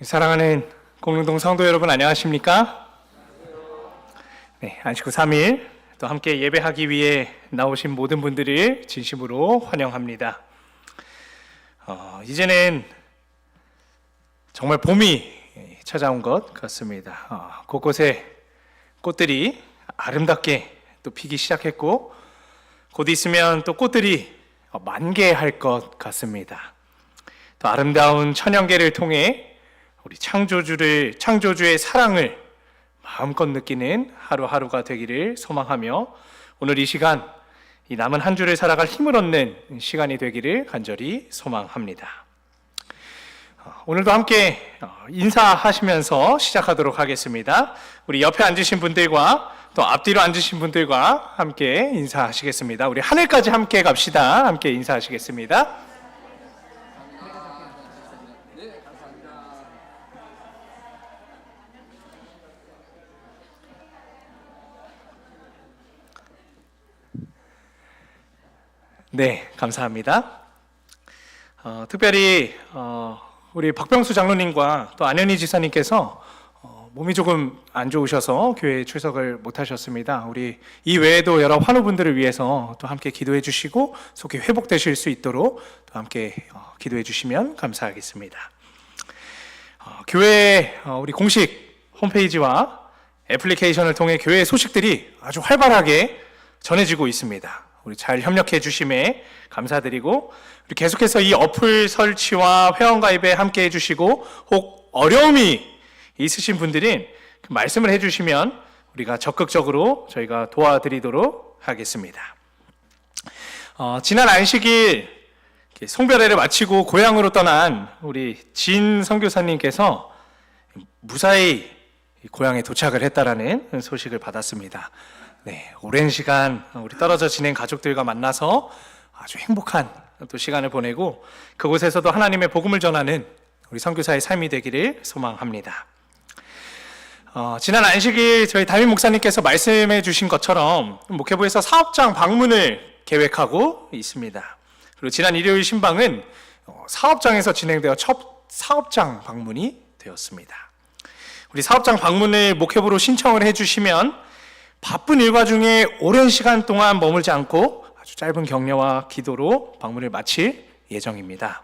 사랑하는 공릉동 성도 여러분, 안녕하십니까? 네, 안식구 3일 또 함께 예배하기 위해 나오신 모든 분들을 진심으로 환영합니다. 이제는 정말 봄이 찾아온 것 같습니다. 곳곳에 꽃들이 아름답게 또 피기 시작했고, 곧 있으면 또 꽃들이 만개할 것 같습니다. 또 아름다운 천연계를 통해 우리 창조주의 사랑을 마음껏 느끼는 하루하루가 되기를 소망하며, 오늘 이 시간, 이 남은 한 주를 살아갈 힘을 얻는 시간이 되기를 간절히 소망합니다. 오늘도 함께 인사하시면서 시작하도록 하겠습니다. 우리 옆에 앉으신 분들과 또 앞뒤로 앉으신 분들과 함께 인사하시겠습니다. 우리 하늘까지 함께 갑시다. 함께 인사하시겠습니다. 네, 감사합니다. 특별히 우리 박병수 장로님과 또 안현희 지사님께서 몸이 조금 안 좋으셔서 교회에 출석을 못 하셨습니다. 우리 이 외에도 여러 환우분들을 위해서 또 함께 기도해 주시고 속히 회복되실 수 있도록 또 함께 기도해 주시면 감사하겠습니다. 교회 우리 공식 홈페이지와 애플리케이션을 통해 교회 소식들이 아주 활발하게 전해지고 있습니다. 우리 잘 협력해 주심에 감사드리고, 우리 계속해서 이 어플 설치와 회원가입에 함께 해주시고, 혹 어려움이 있으신 분들은 그 말씀을 해주시면 우리가 적극적으로 저희가 도와드리도록 하겠습니다. 지난 안식일 송별회를 마치고 고향으로 떠난 우리 진 선교사님께서 무사히 고향에 도착을 했다라는 소식을 받았습니다. 네, 오랜 시간 우리 떨어져 지낸 가족들과 만나서 아주 행복한 또 시간을 보내고, 그곳에서도 하나님의 복음을 전하는 우리 선교사의 삶이 되기를 소망합니다. 지난 안식일 저희 담임 목사님께서 말씀해 주신 것처럼 목회부에서 사업장 방문을 계획하고 있습니다. 그리고 지난 일요일 신방은 사업장에서 진행되어 첫 사업장 방문이 되었습니다. 우리 사업장 방문을 목회부로 신청을 해주시면 바쁜 일과 중에 오랜 시간 동안 머물지 않고 아주 짧은 격려와 기도로 방문을 마칠 예정입니다.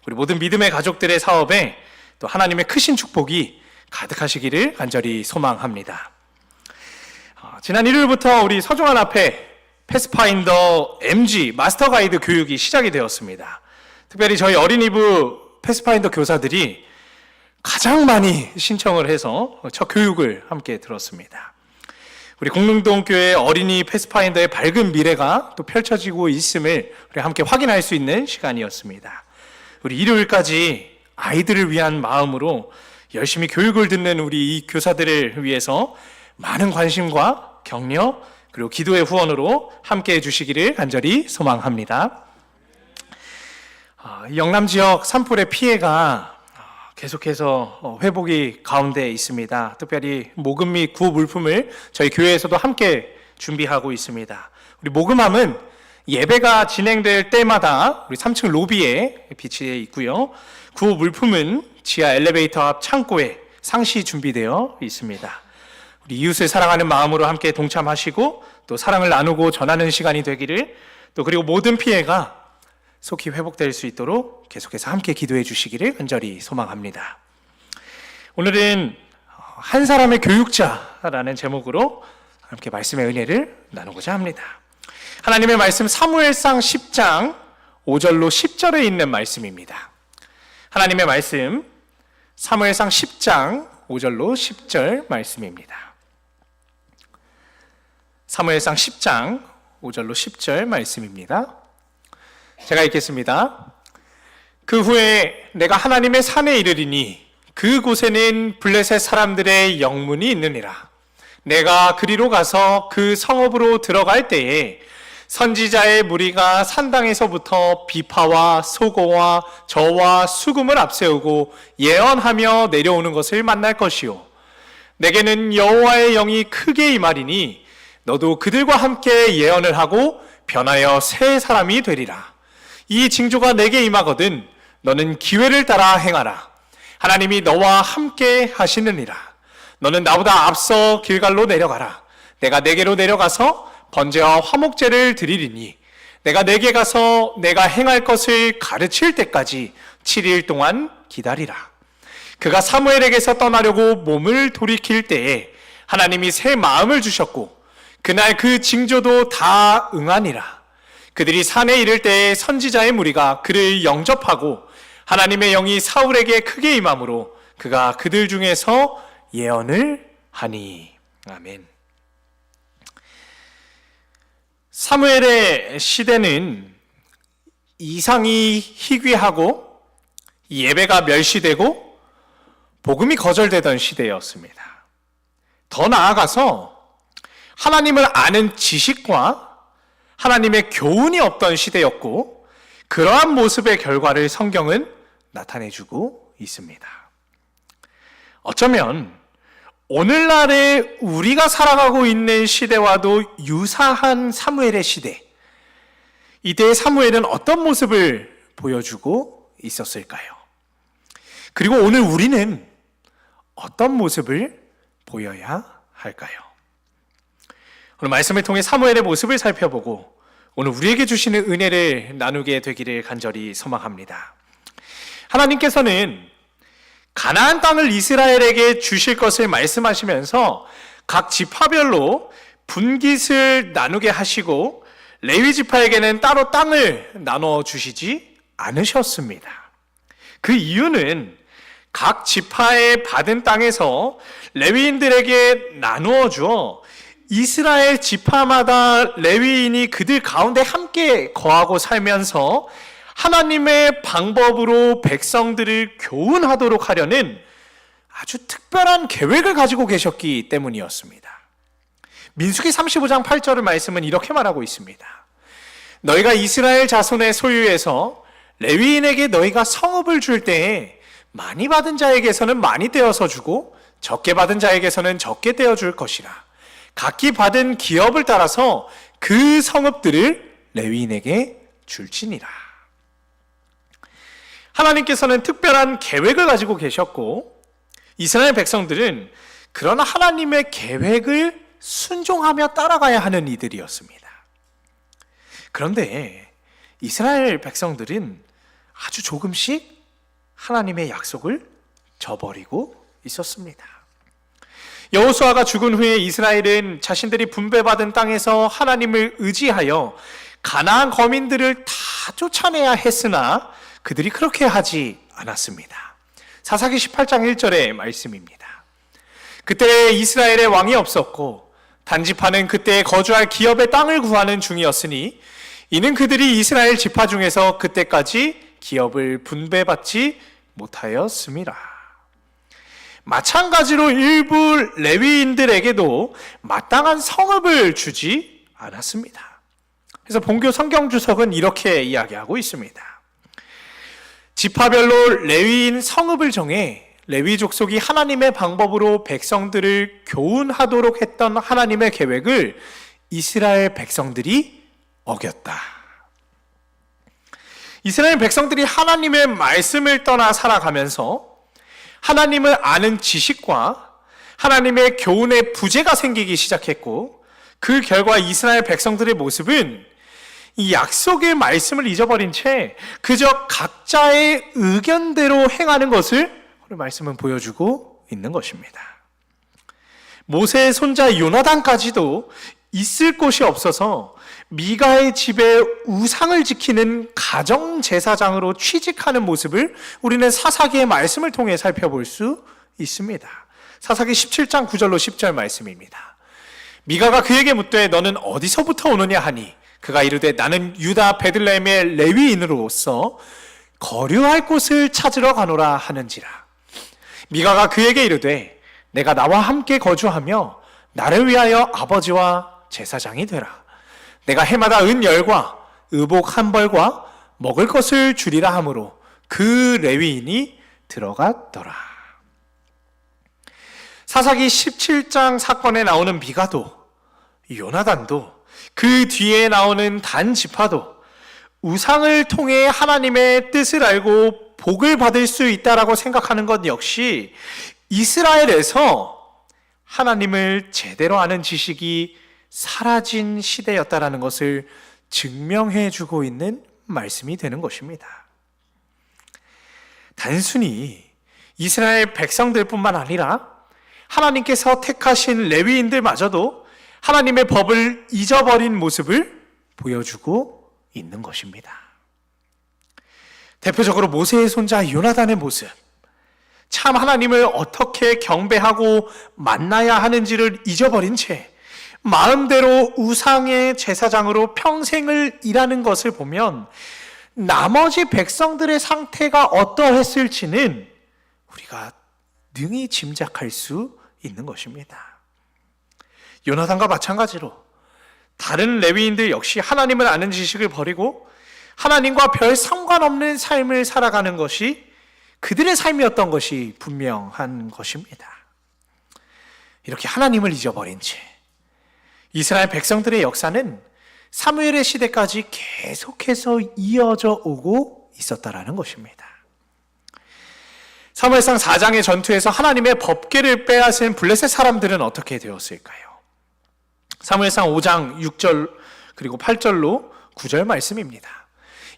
우리 모든 믿음의 가족들의 사업에 또 하나님의 크신 축복이 가득하시기를 간절히 소망합니다. 지난 일요일부터 우리 서중환 앞에 패스파인더 MG 마스터 가이드 교육이 시작이 되었습니다. 특별히 저희 어린이부 패스파인더 교사들이 가장 많이 신청을 해서 첫 교육을 함께 들었습니다. 우리 공릉동 교회 어린이 패스파인더의 밝은 미래가 또 펼쳐지고 있음을 우리 함께 확인할 수 있는 시간이었습니다. 우리 일요일까지 아이들을 위한 마음으로 열심히 교육을 듣는 우리 이 교사들을 위해서 많은 관심과 격려 그리고 기도의 후원으로 함께 해주시기를 간절히 소망합니다. 영남 지역 산불의 피해가 계속해서 회복이 가운데 있습니다. 특별히 모금 및 구호 물품을 저희 교회에서도 함께 준비하고 있습니다. 우리 모금함은 예배가 진행될 때마다 우리 3층 로비에 비치되어 있고요. 구호 물품은 지하 엘리베이터 앞 창고에 상시 준비되어 있습니다. 우리 이웃을 사랑하는 마음으로 함께 동참하시고 또 사랑을 나누고 전하는 시간이 되기를, 또 그리고 모든 피해가 속히 회복될 수 있도록 계속해서 함께 기도해 주시기를 간절히 소망합니다. 오늘은 한 사람의 교육자라는 제목으로 함께 말씀의 은혜를 나누고자 합니다. 하나님의 말씀 사무엘상 10장 5절로 10절에 있는 말씀입니다. 하나님의 말씀 사무엘상 10장 5절로 10절 말씀입니다. 사무엘상 10장 5절로 10절 말씀입니다. 제가 읽겠습니다. 그 후에 내가 하나님의 산에 이르리니 그곳에는 블레셋 사람들의 영문이 있느니라. 내가 그리로 가서 그 성읍으로 들어갈 때에 선지자의 무리가 산당에서부터 비파와 소고와 저와 수금을 앞세우고 예언하며 내려오는 것을 만날 것이요, 내게는 여호와의 영이 크게 임하리니 너도 그들과 함께 예언을 하고 변하여 새 사람이 되리라. 이 징조가 내게 임하거든 너는 기회를 따라 행하라. 하나님이 너와 함께 하시느니라. 너는 나보다 앞서 길갈로 내려가라. 내가 내게로 내려가서 번제와 화목제를 드리리니 내가 내게 가서 내가 행할 것을 가르칠 때까지 7일 동안 기다리라. 그가 사무엘에게서 떠나려고 몸을 돌이킬 때에 하나님이 새 마음을 주셨고 그날 그 징조도 다 응하니라. 그들이 산에 이를 때에 선지자의 무리가 그를 영접하고 하나님의 영이 사울에게 크게 임함으로 그가 그들 중에서 예언을 하니. 아멘. 사무엘의 시대는 이상이 희귀하고 예배가 멸시되고 복음이 거절되던 시대였습니다. 더 나아가서 하나님을 아는 지식과 하나님의 교훈이 없던 시대였고 그러한 모습의 결과를 성경은 나타내주고 있습니다. 어쩌면 오늘날의 우리가 살아가고 있는 시대와도 유사한 사무엘의 시대, 이때의 사무엘은 어떤 모습을 보여주고 있었을까요? 그리고 오늘 우리는 어떤 모습을 보여야 할까요? 오늘 말씀을 통해 사무엘의 모습을 살펴보고 오늘 우리에게 주시는 은혜를 나누게 되기를 간절히 소망합니다. 하나님께서는 가나안 땅을 이스라엘에게 주실 것을 말씀하시면서 각 지파별로 분깃을 나누게 하시고 레위 지파에게는 따로 땅을 나눠 주시지 않으셨습니다. 그 이유는 각 지파에 받은 땅에서 레위인들에게 나누어 주어 이스라엘 지파마다 레위인이 그들 가운데 함께 거하고 살면서 하나님의 방법으로 백성들을 교훈하도록 하려는 아주 특별한 계획을 가지고 계셨기 때문이었습니다. 민수기 35장 8절의 말씀은 이렇게 말하고 있습니다. 너희가 이스라엘 자손의 소유에서 레위인에게 너희가 성읍을 줄 때에 많이 받은 자에게서는 많이 떼어서 주고 적게 받은 자에게서는 적게 떼어 줄 것이라. 각기 받은 기업을 따라서 그 성읍들을 레위인에게 줄지니라. 하나님께서는 특별한 계획을 가지고 계셨고 이스라엘 백성들은 그러나 하나님의 계획을 순종하며 따라가야 하는 이들이었습니다. 그런데 이스라엘 백성들은 아주 조금씩 하나님의 약속을 저버리고 있었습니다. 여호수아가 죽은 후에 이스라엘은 자신들이 분배받은 땅에서 하나님을 의지하여 가나안 거민들을 다 쫓아내야 했으나 그들이 그렇게 하지 않았습니다. 사사기 18장 1절의 말씀입니다. 그때 이스라엘의 왕이 없었고 단지파는 그때 거주할 기업의 땅을 구하는 중이었으니 이는 그들이 이스라엘 지파 중에서 그때까지 기업을 분배받지 못하였습니다. 마찬가지로 일부 레위인들에게도 마땅한 성읍을 주지 않았습니다. 그래서 본교 성경 주석은 이렇게 이야기하고 있습니다. 지파별로 레위인 성읍을 정해 레위 족속이 하나님의 방법으로 백성들을 교훈하도록 했던 하나님의 계획을 이스라엘 백성들이 어겼다. 이스라엘 백성들이 하나님의 말씀을 떠나 살아가면서 하나님을 아는 지식과 하나님의 교훈의 부재가 생기기 시작했고 그 결과 이스라엘 백성들의 모습은 이 약속의 말씀을 잊어버린 채 그저 각자의 의견대로 행하는 것을 오늘 말씀은 보여주고 있는 것입니다. 모세의 손자 요나단까지도 있을 곳이 없어서 미가의 집에 우상을 지키는 가정제사장으로 취직하는 모습을 우리는 사사기의 말씀을 통해 살펴볼 수 있습니다. 사사기 17장 9절로 10절 말씀입니다. 미가가 그에게 묻되 너는 어디서부터 오느냐 하니 그가 이르되 나는 유다 베들레헴의 레위인으로서 거류할 곳을 찾으러 가노라 하는지라. 미가가 그에게 이르되 내가 나와 함께 거주하며 나를 위하여 아버지와 제사장이 되라. 내가 해마다 은열과 의복 한 벌과 먹을 것을 주리라 하므로 그 레위인이 들어갔더라. 사사기 17장 사건에 나오는 미가도 요나단도 그 뒤에 나오는 단 지파도 우상을 통해 하나님의 뜻을 알고 복을 받을 수 있다라고 생각하는 것 역시 이스라엘에서 하나님을 제대로 아는 지식이 사라진 시대였다라는 것을 증명해 주고 있는 말씀이 되는 것입니다. 단순히 이스라엘 백성들뿐만 아니라 하나님께서 택하신 레위인들마저도 하나님의 법을 잊어버린 모습을 보여주고 있는 것입니다. 대표적으로 모세의 손자 요나단의 모습, 참 하나님을 어떻게 경배하고 만나야 하는지를 잊어버린 채 마음대로 우상의 제사장으로 평생을 일하는 것을 보면 나머지 백성들의 상태가 어떠했을지는 우리가 능히 짐작할 수 있는 것입니다. 요나단과 마찬가지로 다른 레위인들 역시 하나님을 아는 지식을 버리고 하나님과 별 상관없는 삶을 살아가는 것이 그들의 삶이었던 것이 분명한 것입니다. 이렇게 하나님을 잊어버린 채 이스라엘 백성들의 역사는 사무엘의 시대까지 계속해서 이어져 오고 있었다라는 것입니다. 사무엘상 4장의 전투에서 하나님의 법궤를 빼앗은 블레셋 사람들은 어떻게 되었을까요? 사무엘상 5장 6절 그리고 8절로 9절 말씀입니다.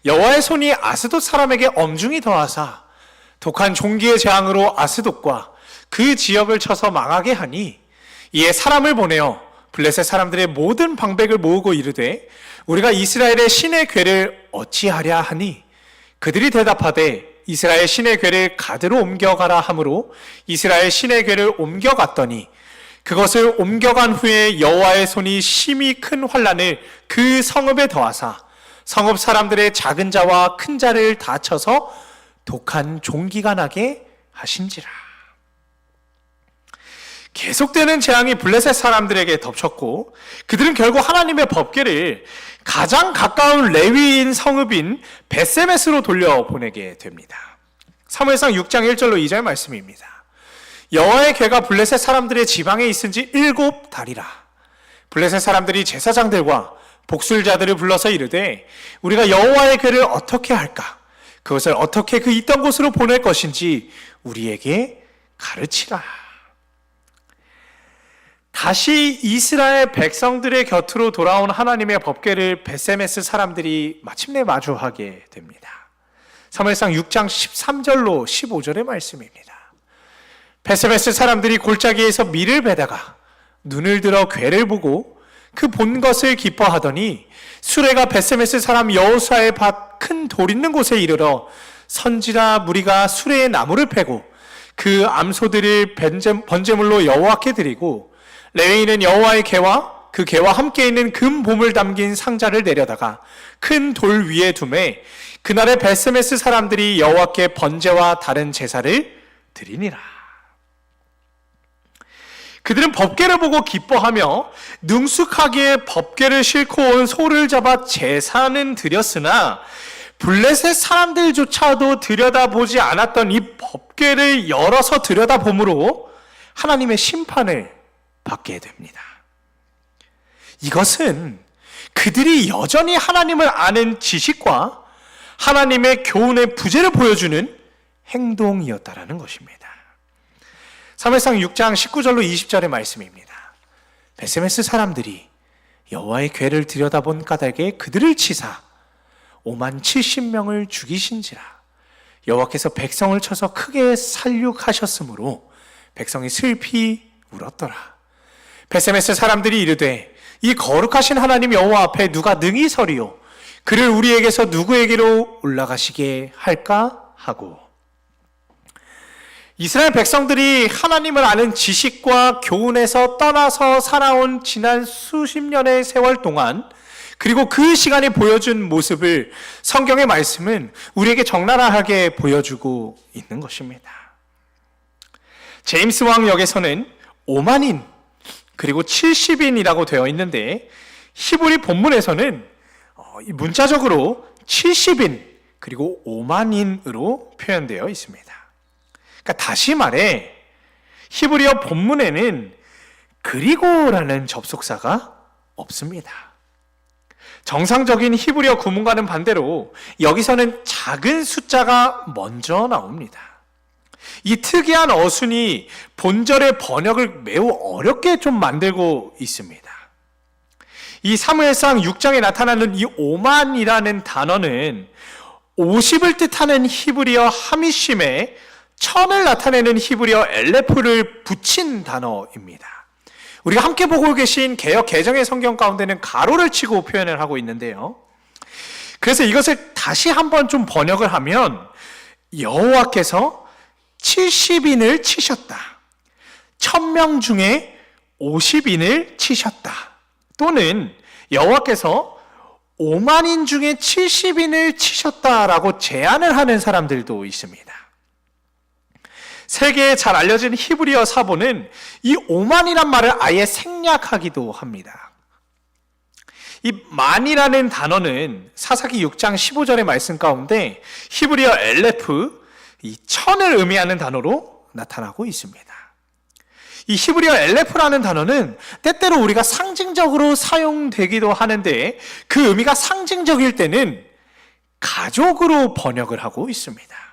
여호와의 손이 아스돗 사람에게 엄중히 더하사 독한 종기의 재앙으로 아스돗과 그 지역을 쳐서 망하게 하니 이에 사람을 보내어 블레셋 사람들의 모든 방백을 모으고 이르되 우리가 이스라엘의 신의 궤를 어찌하랴 하니 그들이 대답하되 이스라엘 신의 궤를 가드로 옮겨가라 하므로 이스라엘 신의 궤를 옮겨갔더니 그것을 옮겨간 후에 여호와의 손이 심히 큰 환난을 그 성읍에 더하사 성읍 사람들의 작은 자와 큰 자를 다 쳐서 독한 종기가 나게 하신지라. 계속되는 재앙이 블레셋 사람들에게 덮쳤고 그들은 결국 하나님의 법궤를 가장 가까운 레위인 성읍인 벳세메스로 돌려보내게 됩니다. 사무엘상 6장 1절로 2절 말씀입니다. 여호와의 궤가 블레셋 사람들의 지방에 있은 지 7달이라. 블레셋 사람들이 제사장들과 복술자들을 불러서 이르되 우리가 여호와의 궤를 어떻게 할까? 그것을 어떻게 그 있던 곳으로 보낼 것인지 우리에게 가르치라. 다시 이스라엘 백성들의 곁으로 돌아온 하나님의 법궤를 벳세메스 사람들이 마침내 마주하게 됩니다. 사무엘상 6장 13절로 15절의 말씀입니다. 벳세메스 사람들이 골짜기에서 밀을 베다가 눈을 들어 궤를 보고 그 본 것을 기뻐하더니 수레가 벳세메스 사람 여호수아의 밭 큰 돌 있는 곳에 이르러 선지라 무리가 수레의 나무를 패고 그 암소들을 번제물로 여호와께 드리고 레위인은 여호와의 궤와 그 궤와 함께 있는 금 보물 담긴 상자를 내려다가 큰 돌 위에 두매 그날에 벳세메스 사람들이 여호와께 번제와 다른 제사를 드리니라. 그들은 법궤를 보고 기뻐하며 능숙하게 법궤를 싣고 온 소를 잡아 제사는 드렸으나 블레셋 사람들조차도 들여다보지 않았던 이 법궤를 열어서 들여다봄으로 하나님의 심판을 받게 됩니다. 이것은 그들이 여전히 하나님을 아는 지식과 하나님의 교훈의 부재를 보여주는 행동이었다라는 것입니다. 사무엘상 6장 19절로 20절의 말씀입니다. 벳세메스 사람들이 여호와의 궤를 들여다본 까닭에 그들을 치사 5만 70명을 죽이신지라. 여호와께서 백성을 쳐서 크게 살육하셨으므로 백성이 슬피 울었더라. 벳세메스 사람들이 이르되 이 거룩하신 하나님 여호와 앞에 누가 능히 서리요 그를 우리에게서 누구에게로 올라가시게 할까 하고. 이스라엘 백성들이 하나님을 아는 지식과 교훈에서 떠나서 살아온 지난 수십 년의 세월 동안 그리고 그 시간이 보여준 모습을 성경의 말씀은 우리에게 적나라하게 보여주고 있는 것입니다. 제임스 왕 역에서는 5만인 그리고 70인이라고 되어 있는데 히브리 본문에서는 문자적으로 70인 그리고 5만인으로 표현되어 있습니다. 그러니까 다시 말해 히브리어 본문에는 그리고라는 접속사가 없습니다. 정상적인 히브리어 구문과는 반대로 여기서는 작은 숫자가 먼저 나옵니다. 이 특이한 어순이 본절의 번역을 매우 어렵게 좀 만들고 있습니다. 이 사무엘상 6장에 나타나는 이 오만이라는 단어는 50을 뜻하는 히브리어 하미심에 1000을 나타내는 히브리어 엘레프를 붙인 단어입니다. 우리가 함께 보고 계신 개역 개정의 성경 가운데는 가로를 치고 표현을 하고 있는데요. 그래서 이것을 다시 한번 좀 번역을 하면 여호와께서 70인을 치셨다. 1000명 중에 50인을 치셨다. 또는 여호와께서 5만인 중에 70인을 치셨다라고 제안을 하는 사람들도 있습니다. 세계에 잘 알려진 히브리어 사본은 이 5만이란 말을 아예 생략하기도 합니다. 이 만이라는 단어는 사사기 6장 15절의 말씀 가운데 히브리어 엘레프, 이 천을 의미하는 단어로 나타나고 있습니다. 이 히브리어 엘레프라는 단어는 때때로 우리가 상징적으로 사용되기도 하는데 그 의미가 상징적일 때는 가족으로 번역을 하고 있습니다.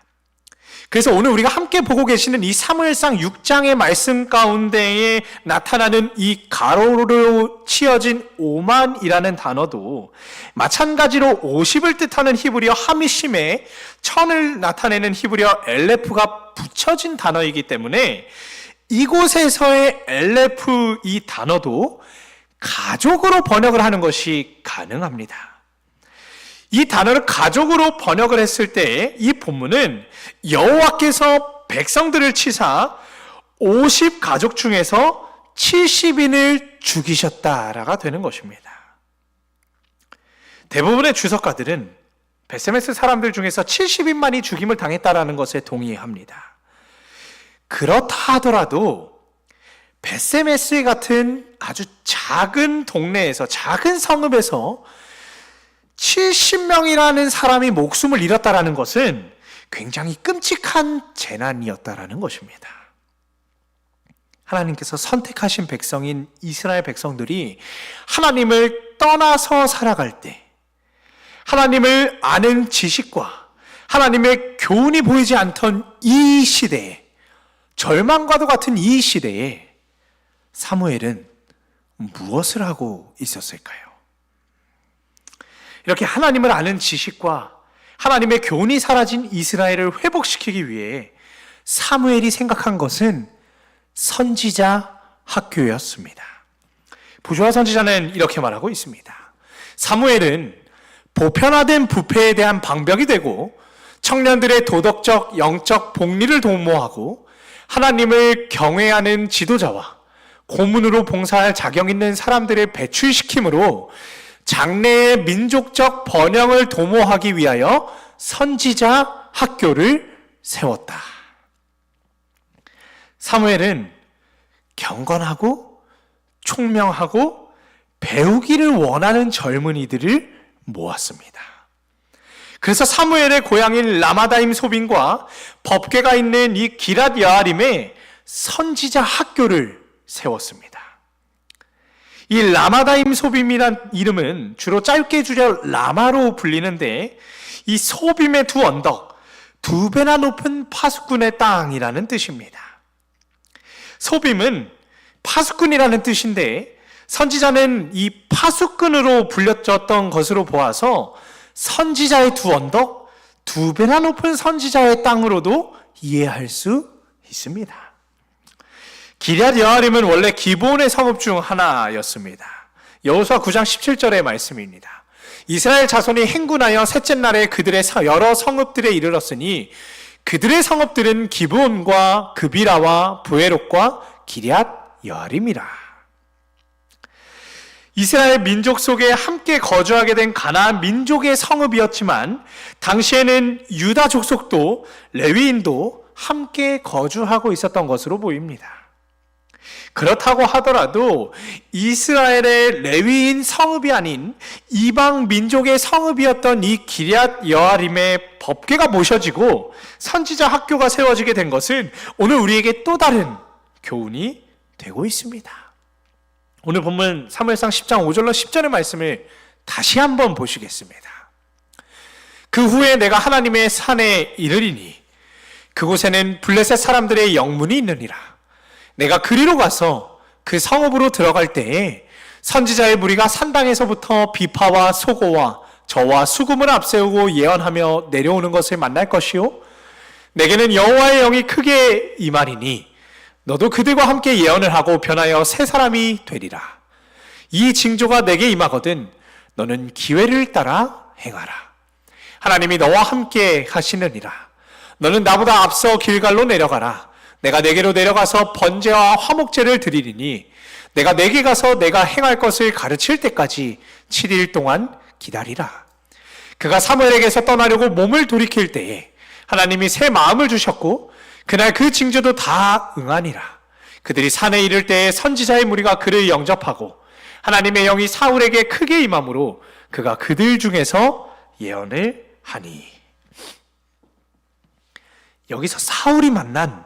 그래서 오늘 우리가 함께 보고 계시는 이 사무엘상 6장의 말씀 가운데에 나타나는 이 가로로 치어진 오만이라는 단어도 마찬가지로 50을 뜻하는 히브리어 하미심에 1000을 나타내는 히브리어 엘레프가 붙여진 단어이기 때문에 이곳에서의 엘레프 이 단어도 가족으로 번역을 하는 것이 가능합니다. 이 단어를 가족으로 번역을 했을 때 이 본문은 여호와께서 백성들을 치사 50 가족 중에서 70인을 죽이셨다라가 되는 것입니다. 대부분의 주석가들은 베세메스 사람들 중에서 70인만이 죽임을 당했다라는 것에 동의합니다. 그렇다 하더라도 베세메스 같은 아주 작은 동네에서, 작은 성읍에서 70명이라는 사람이 목숨을 잃었다라는 것은 굉장히 끔찍한 재난이었다라는 것입니다. 하나님께서 선택하신 백성인 이스라엘 백성들이 하나님을 떠나서 살아갈 때, 하나님을 아는 지식과 하나님의 교훈이 보이지 않던 이 시대에, 절망과도 같은 이 시대에 사무엘은 무엇을 하고 있었을까요? 이렇게 하나님을 아는 지식과 하나님의 교훈이 사라진 이스라엘을 회복시키기 위해 사무엘이 생각한 것은 선지자 학교였습니다. 부조화 선지자는 이렇게 말하고 있습니다. 사무엘은 보편화된 부패에 대한 방벽이 되고 청년들의 도덕적, 영적 복리를 도모하고 하나님을 경외하는 지도자와 고문으로 봉사할 자격 있는 사람들을 배출시킴으로 장래의 민족적 번영을 도모하기 위하여 선지자 학교를 세웠다. 사무엘은 경건하고 총명하고 배우기를 원하는 젊은이들을 모았습니다. 그래서 사무엘의 고향인 라마다임 소빈과 법궤가 있는 이 기랏 여아림에 선지자 학교를 세웠습니다. 이 라마다임 소빔이란 이름은 주로 짧게 줄여 라마로 불리는데 이 소빔의 두 언덕, 2배나 높은 파수꾼의 땅이라는 뜻입니다. 소빔은 파수꾼이라는 뜻인데 선지자는 이 파수꾼으로 불렸던 것으로 보아서 선지자의 두 언덕, 2배나 높은 선지자의 땅으로도 이해할 수 있습니다. 기럇 여아림은 원래 기브온의 성읍 중 하나였습니다. 여호수아 9장 17절의 말씀입니다. 이스라엘 자손이 행군하여 셋째 날에 그들의 여러 성읍들에 이르렀으니 그들의 성읍들은 기브온과 그비라와 부에롯과 기럇 여아림이라. 이스라엘 민족 속에 함께 거주하게 된 가나안 민족의 성읍이었지만 당시에는 유다 족속도 레위인도 함께 거주하고 있었던 것으로 보입니다. 그렇다고 하더라도 이스라엘의 레위인 성읍이 아닌 이방 민족의 성읍이었던 이 기럇 여아림의 법궤가 모셔지고 선지자 학교가 세워지게 된 것은 오늘 우리에게 또 다른 교훈이 되고 있습니다. 오늘 본문 사무엘상 10장 5절로 10절의 말씀을 다시 한번 보시겠습니다. 그 후에 내가 하나님의 산에 이르리니 그곳에는 블레셋 사람들의 영문이 있느니라. 내가 그리로 가서 그 성읍으로 들어갈 때에 선지자의 무리가 산당에서부터 비파와 소고와 저와 수금을 앞세우고 예언하며 내려오는 것을 만날 것이요 내게는 여호와의 영이 크게 임하리니 너도 그들과 함께 예언을 하고 변하여 새 사람이 되리라. 이 징조가 내게 임하거든 너는 기회를 따라 행하라. 하나님이 너와 함께 하시느니라. 너는 나보다 앞서 길갈로 내려가라. 내가 내게로 내려가서 번제와 화목제를 드리리니 내가 내게 가서 내가 행할 것을 가르칠 때까지 7일 동안 기다리라. 그가 사무엘에게서 떠나려고 몸을 돌이킬 때에 하나님이 새 마음을 주셨고 그날 그 징조도 다 응하니라. 그들이 산에 이를 때에 선지자의 무리가 그를 영접하고 하나님의 영이 사울에게 크게 임함으로 그가 그들 중에서 예언을 하니. 여기서 사울이 만난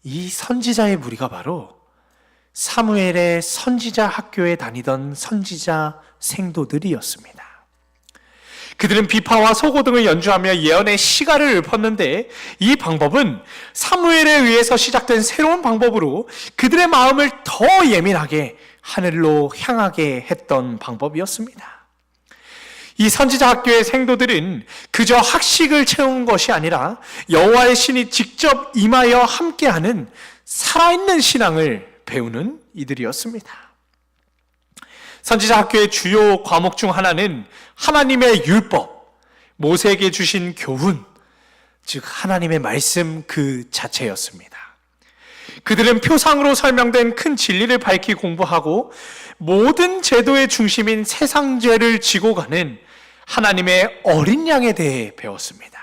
이 선지자의 무리가 바로 사무엘의 선지자 학교에 다니던 선지자 생도들이었습니다. 그들은 비파와 소고 등을 연주하며 예언의 시가를 읊었는데 이 방법은 사무엘에 의해서 시작된 새로운 방법으로 그들의 마음을 더 예민하게 하늘로 향하게 했던 방법이었습니다. 이 선지자 학교의 생도들은 그저 학식을 채운 것이 아니라 여호와의 신이 직접 임하여 함께하는 살아있는 신앙을 배우는 이들이었습니다. 선지자 학교의 주요 과목 중 하나는 하나님의 율법, 모세에게 주신 교훈, 즉 하나님의 말씀 그 자체였습니다. 그들은 표상으로 설명된 큰 진리를 밝히 공부하고 모든 제도의 중심인 세상죄를 지고 가는 하나님의 어린 양에 대해 배웠습니다.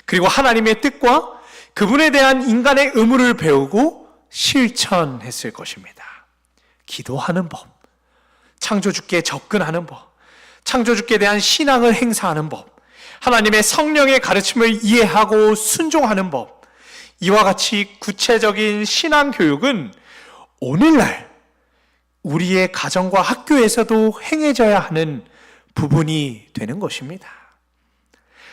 그리고 하나님의 뜻과 그분에 대한 인간의 의무를 배우고 실천했을 것입니다. 기도하는 법, 창조주께 접근하는 법, 창조주께 대한 신앙을 행사하는 법, 하나님의 성령의 가르침을 이해하고 순종하는 법, 이와 같이 구체적인 신앙 교육은 오늘날 우리의 가정과 학교에서도 행해져야 하는 부분이 되는 것입니다.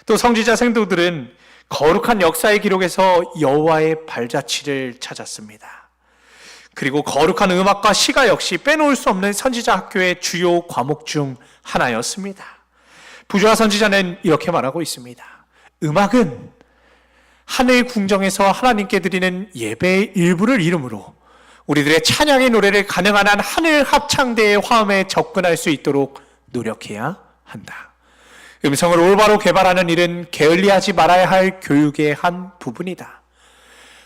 또 성지자 생도들은 거룩한 역사의 기록에서 여호와의 발자취를 찾았습니다. 그리고 거룩한 음악과 시가 역시 빼놓을 수 없는 선지자 학교의 주요 과목 중 하나였습니다. 부조화 선지자는 이렇게 말하고 있습니다. 음악은 하늘 궁정에서 하나님께 드리는 예배의 일부를 이름으로 우리들의 찬양의 노래를 가능한 한 하늘 합창대의 화음에 접근할 수 있도록 노력해야 한다. 음성을 올바로 개발하는 일은 게을리하지 말아야 할 교육의 한 부분이다.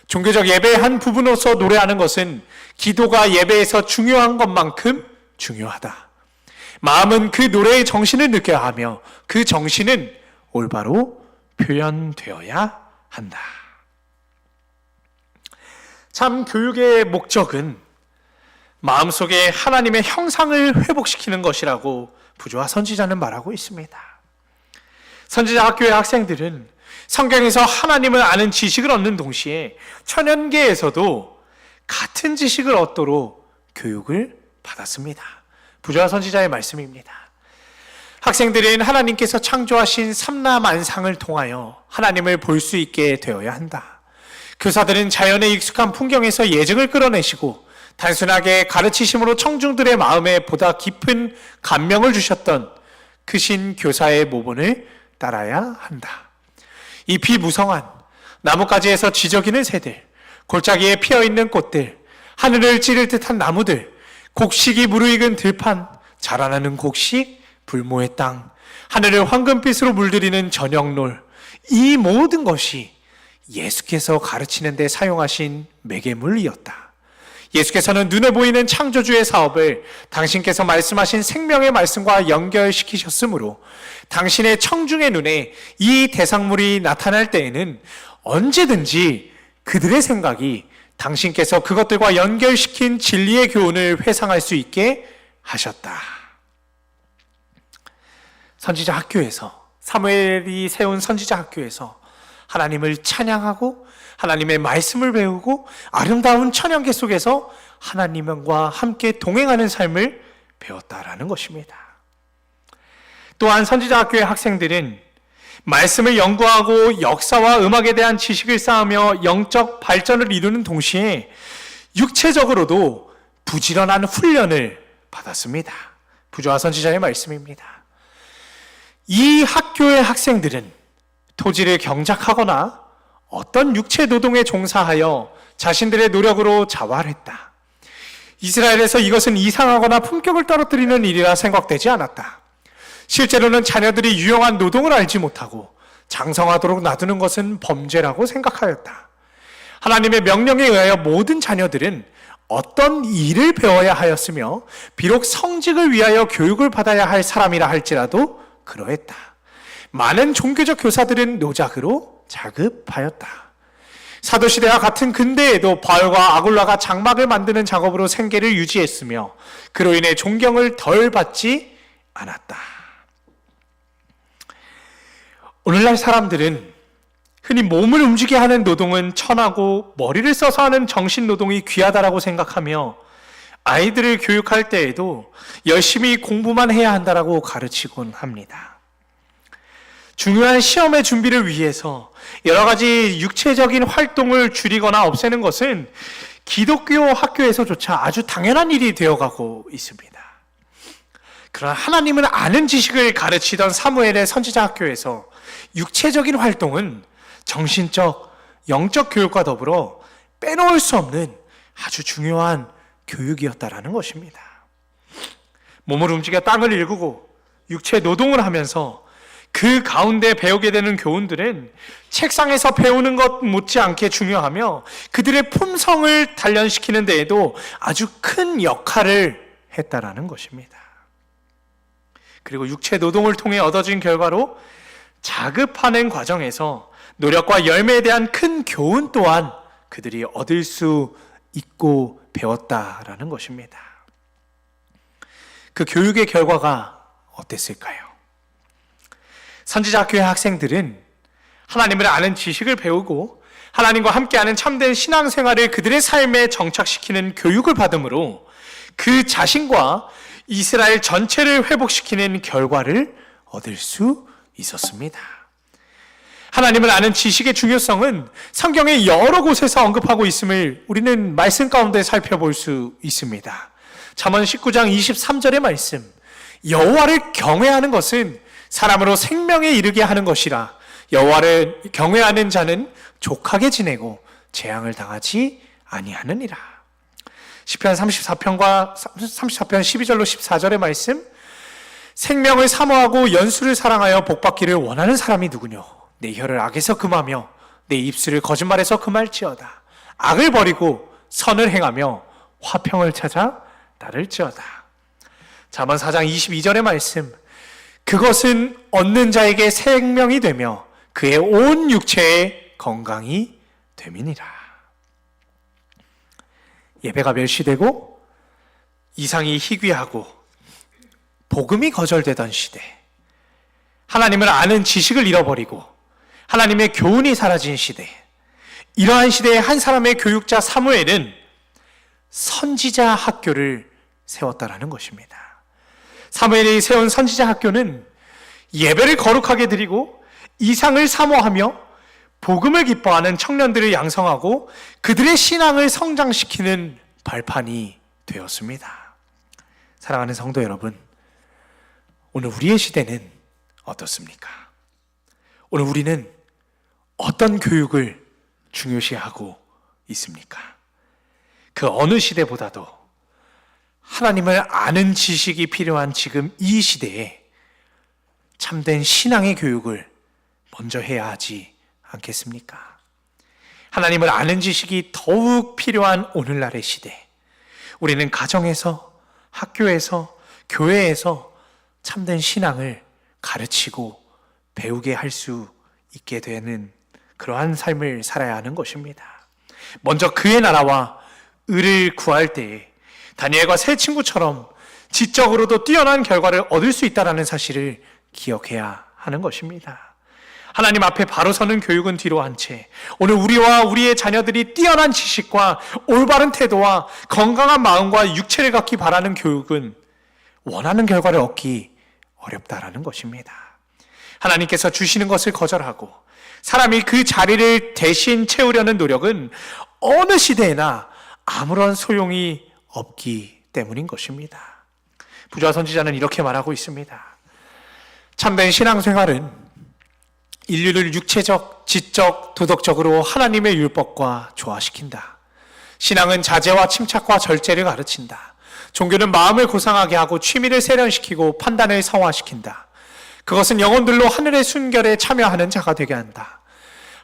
종교적 예배의 한 부분으로서 노래하는 것은 기도가 예배에서 중요한 것만큼 중요하다. 마음은 그 노래의 정신을 느껴야 하며 그 정신은 올바로 표현되어야 한다. 참 교육의 목적은 마음속에 하나님의 형상을 회복시키는 것이라고 부조화 선지자는 말하고 있습니다. 선지자 학교의 학생들은 성경에서 하나님을 아는 지식을 얻는 동시에 천연계에서도 같은 지식을 얻도록 교육을 받았습니다. 부조화 선지자의 말씀입니다. 학생들은 하나님께서 창조하신 삼라만상을 통하여 하나님을 볼 수 있게 되어야 한다. 교사들은 자연에 익숙한 풍경에서 예증을 끌어내시고 단순하게 가르치심으로 청중들의 마음에 보다 깊은 감명을 주셨던 크신 교사의 모본을 따라야 한다. 잎이 무성한 나뭇가지에서 지저귀는 새들, 골짜기에 피어있는 꽃들, 하늘을 찌를 듯한 나무들, 곡식이 무르익은 들판, 자라나는 곡식, 불모의 땅, 하늘을 황금빛으로 물들이는 저녁놀, 이 모든 것이 예수께서 가르치는 데 사용하신 매개물이었다. 예수께서는 눈에 보이는 창조주의 사업을 당신께서 말씀하신 생명의 말씀과 연결시키셨으므로 당신의 청중의 눈에 이 대상물이 나타날 때에는 언제든지 그들의 생각이 당신께서 그것들과 연결시킨 진리의 교훈을 회상할 수 있게 하셨다. 선지자 학교에서, 사무엘이 세운 선지자 학교에서 하나님을 찬양하고 하나님의 말씀을 배우고 아름다운 천연계 속에서 하나님과 함께 동행하는 삶을 배웠다라는 것입니다. 또한 선지자학교의 학생들은 말씀을 연구하고 역사와 음악에 대한 지식을 쌓으며 영적 발전을 이루는 동시에 육체적으로도 부지런한 훈련을 받았습니다. 부조화 선지자의 말씀입니다. 이 학교의 학생들은 토지를 경작하거나 어떤 육체 노동에 종사하여 자신들의 노력으로 자활했다. 이스라엘에서 이것은 이상하거나 품격을 떨어뜨리는 일이라 생각되지 않았다. 실제로는 자녀들이 유용한 노동을 알지 못하고 장성하도록 놔두는 것은 범죄라고 생각하였다. 하나님의 명령에 의하여 모든 자녀들은 어떤 일을 배워야 하였으며 비록 성직을 위하여 교육을 받아야 할 사람이라 할지라도 그러했다. 많은 종교적 교사들은 노작으로 자급하였다. 사도시대와 같은 근대에도 바울과 아굴라가 장막을 만드는 작업으로 생계를 유지했으며 그로 인해 존경을 덜 받지 않았다. 오늘날 사람들은 흔히 몸을 움직이게 하는 노동은 천하고 머리를 써서 하는 정신 노동이 귀하다라고 생각하며 아이들을 교육할 때에도 열심히 공부만 해야 한다라고 가르치곤 합니다. 중요한 시험의 준비를 위해서 여러 가지 육체적인 활동을 줄이거나 없애는 것은 기독교 학교에서조차 아주 당연한 일이 되어가고 있습니다. 그러나 하나님을 아는 지식을 가르치던 사무엘의 선지자 학교에서 육체적인 활동은 정신적, 영적 교육과 더불어 빼놓을 수 없는 아주 중요한 교육이었다라는 것입니다. 몸을 움직여 땅을 일구고 육체 노동을 하면서 그 가운데 배우게 되는 교훈들은 책상에서 배우는 것 못지않게 중요하며 그들의 품성을 단련시키는 데에도 아주 큰 역할을 했다라는 것입니다. 그리고 육체 노동을 통해 얻어진 결과로 자급하는 과정에서 노력과 열매에 대한 큰 교훈 또한 그들이 얻을 수 있고 배웠다라는 것입니다. 그 교육의 결과가 어땠을까요? 선지자 학교의 학생들은 하나님을 아는 지식을 배우고 하나님과 함께하는 참된 신앙생활을 그들의 삶에 정착시키는 교육을 받음으로 그 자신과 이스라엘 전체를 회복시키는 결과를 얻을 수 있었습니다. 하나님을 아는 지식의 중요성은 성경의 여러 곳에서 언급하고 있음을 우리는 말씀 가운데 살펴볼 수 있습니다. 잠언 19장 23절의 말씀, 여호와를 경외하는 것은 사람으로 생명에 이르게 하는 것이라 여호와를 경외하는 자는 족하게 지내고 재앙을 당하지 아니하느니라. 시편 34편 12절로 14절의 말씀, 생명을 사모하고 연수를 사랑하여 복받기를 원하는 사람이 누구뇨? 내 혀를 악에서 금하며 내 입술을 거짓말에서 금할지어다. 악을 버리고 선을 행하며 화평을 찾아 따를지어다. 잠언 4장 22절의 말씀, 그것은 얻는 자에게 생명이 되며 그의 온 육체에 건강이 됨이니라. 예배가 멸시되고 이상이 희귀하고 복음이 거절되던 시대, 하나님을 아는 지식을 잃어버리고 하나님의 교훈이 사라진 시대, 이러한 시대에 한 사람의 교육자 사무엘은 선지자 학교를 세웠다라는 것입니다. 사무엘이 세운 선지자 학교는 예배를 거룩하게 드리고 이상을 사모하며 복음을 기뻐하는 청년들을 양성하고 그들의 신앙을 성장시키는 발판이 되었습니다. 사랑하는 성도 여러분, 오늘 우리의 시대는 어떻습니까? 오늘 우리는 어떤 교육을 중요시하고 있습니까? 그 어느 시대보다도 하나님을 아는 지식이 필요한 지금 이 시대에 참된 신앙의 교육을 먼저 해야 하지 않겠습니까? 하나님을 아는 지식이 더욱 필요한 오늘날의 시대, 우리는 가정에서, 학교에서, 교회에서 참된 신앙을 가르치고 배우게 할 수 있게 되는 그러한 삶을 살아야 하는 것입니다. 먼저 그의 나라와 의를 구할 때에 다니엘과 세 친구처럼 지적으로도 뛰어난 결과를 얻을 수 있다는 사실을 기억해야 하는 것입니다. 하나님 앞에 바로 서는 교육은 뒤로 한 채 오늘 우리와 우리의 자녀들이 뛰어난 지식과 올바른 태도와 건강한 마음과 육체를 갖기 바라는 교육은 원하는 결과를 얻기 어렵다라는 것입니다. 하나님께서 주시는 것을 거절하고 사람이 그 자리를 대신 채우려는 노력은 어느 시대에나 아무런 소용이 없기 때문인 것입니다. 부조화 선지자는 이렇게 말하고 있습니다. 참된 신앙생활은 인류를 육체적, 지적, 도덕적으로 하나님의 율법과 조화시킨다. 신앙은 자제와 침착과 절제를 가르친다. 종교는 마음을 고상하게 하고 취미를 세련시키고 판단을 성화시킨다. 그것은 영혼들로 하늘의 순결에 참여하는 자가 되게 한다.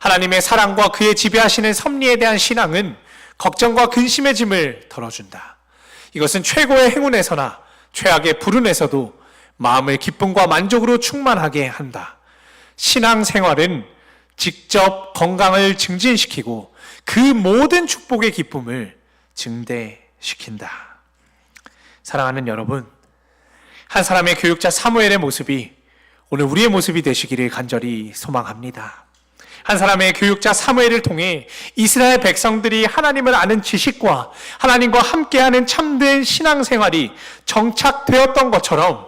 하나님의 사랑과 그의 지배하시는 섭리에 대한 신앙은 걱정과 근심의 짐을 덜어준다. 이것은 최고의 행운에서나 최악의 불운에서도 마음을 기쁨과 만족으로 충만하게 한다. 신앙생활은 직접 건강을 증진시키고 그 모든 축복의 기쁨을 증대시킨다. 사랑하는 여러분, 한 사람의 교육자 사무엘의 모습이 오늘 우리의 모습이 되시기를 간절히 소망합니다. 한 사람의 교육자 사무엘을 통해 이스라엘 백성들이 하나님을 아는 지식과 하나님과 함께하는 참된 신앙생활이 정착되었던 것처럼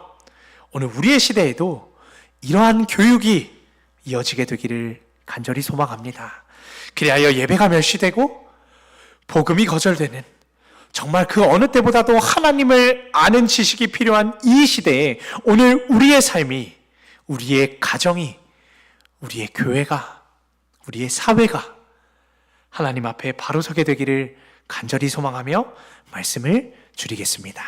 오늘 우리의 시대에도 이러한 교육이 이어지게 되기를 간절히 소망합니다. 그리하여 예배가 멸시되고 복음이 거절되는 정말 그 어느 때보다도 하나님을 아는 지식이 필요한 이 시대에 오늘 우리의 삶이, 우리의 가정이, 우리의 교회가, 우리의 사회가 하나님 앞에 바로 서게 되기를 간절히 소망하며 말씀을 줄이겠습니다.